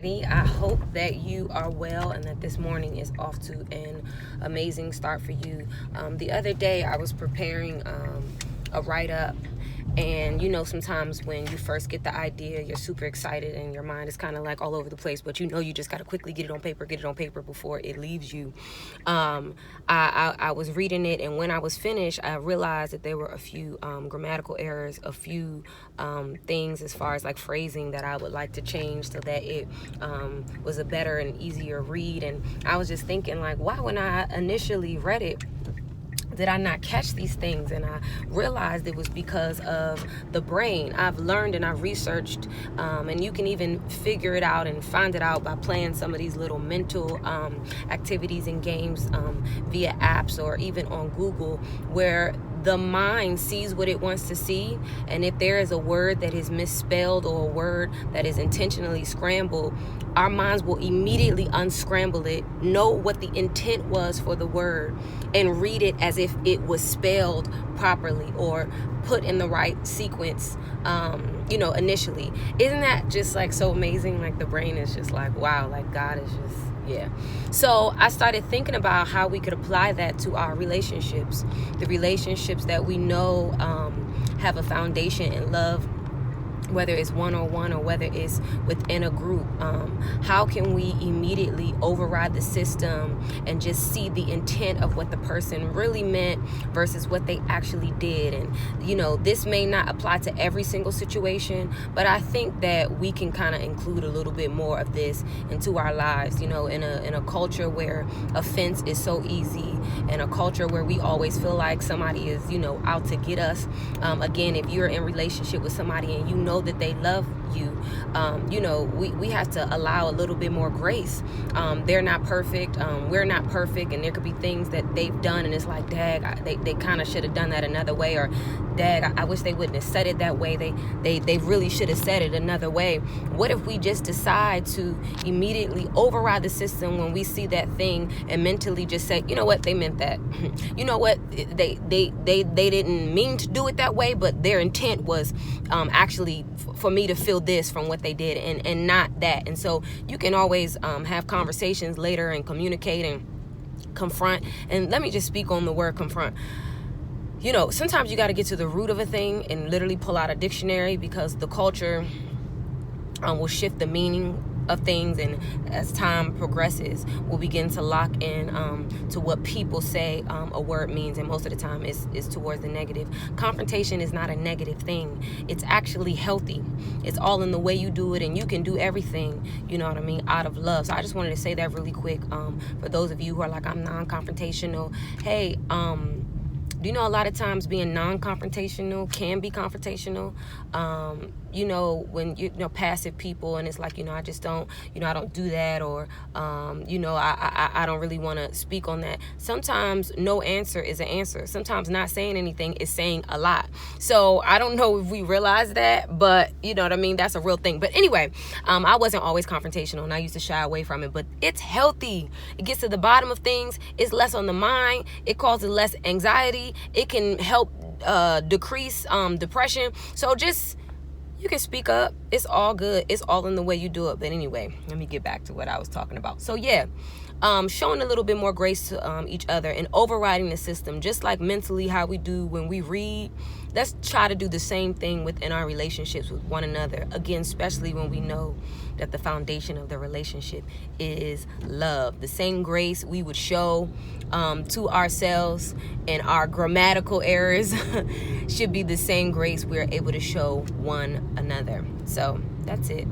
I hope that you are well and that this morning is off to an amazing start for you. The other day I was preparing a write-up, and sometimes when you first get the idea, you're super excited and your mind is kind of like all over the place, but you just got to quickly get it on paper before it leaves you. I was reading it, and when I was finished, I realized that there were a few grammatical errors, a few things as far as like phrasing that I would like to change so that it was a better and easier read. And I was just thinking, like, why when I initially read it did I not catch these things? And I realized it was because of the brain. I've learned and I've researched, and you can even figure it out and find it out by playing some of these little mental activities and games via apps or even on Google, where the mind sees what it wants to see, and if there is a word that is misspelled or a word that is intentionally scrambled, our minds will immediately unscramble it, know what the intent was for the word, and read it as if it was spelled properly or put in the right sequence, initially. Isn't that just like so amazing? Like the brain is just like, wow, like God is just, yeah. So I started thinking about how we could apply that to our relationships, the relationships that we know have a foundation in love, whether it's one-on-one or whether it's within a group. How can we immediately override the system and just see the intent of what the person really meant versus what they actually did? And this may not apply to every single situation, but I think that we can kind of include a little bit more of this into our lives, in a culture where offense is so easy, in a culture where we always feel like somebody is out to get us. Again, if you're in relationship with somebody and you know that they love you, we have to allow a little bit more grace. They're not perfect, we're not perfect, and there could be things that they've done and it's like, dag, they kind of should have done that another way, or dag, I wish they wouldn't have said it that way, they really should have said it another way. What if we just decide to immediately override the system when we see that thing and mentally just say, you know what, they meant that. You know what, they didn't mean to do it that way, but their intent was actually for me to feel this from what they did, and not that. And so you can always have conversations later and communicate and confront. And let me just speak on the word confront. Sometimes you got to get to the root of a thing and literally pull out a dictionary, because the culture will shift the meaning of things, and as time progresses we'll begin to lock in to what people say a word means, and most of the time is towards the negative. Confrontation is not a negative thing. It's actually healthy. It's all in the way you do it, and you can do everything, out of love. So I just wanted to say that really quick, for those of you who are like, I'm non-confrontational. Hey, do you know a lot of times being non-confrontational can be confrontational? When passive people, and it's like, I just don't, I don't do that, or I don't really want to speak on that. Sometimes no answer is an answer. Sometimes not saying anything is saying a lot. So I don't know if we realize that, but that's a real thing. But anyway, I wasn't always confrontational, and I used to shy away from it, but it's healthy. It gets to the bottom of things. It's less on the mind. It causes less anxiety. It can help decrease depression. So just, you can speak up. It's all good. It's all in the way you do it. But anyway, let me get back to what I was talking about. So yeah, showing a little bit more grace to each other and overriding the system, just like mentally how we do when we read. Let's try to do the same thing within our relationships with one another. Again, especially when we know that the foundation of the relationship is love. The same grace we would show to ourselves and our grammatical errors should be the same grace we're able to show one another. So that's it.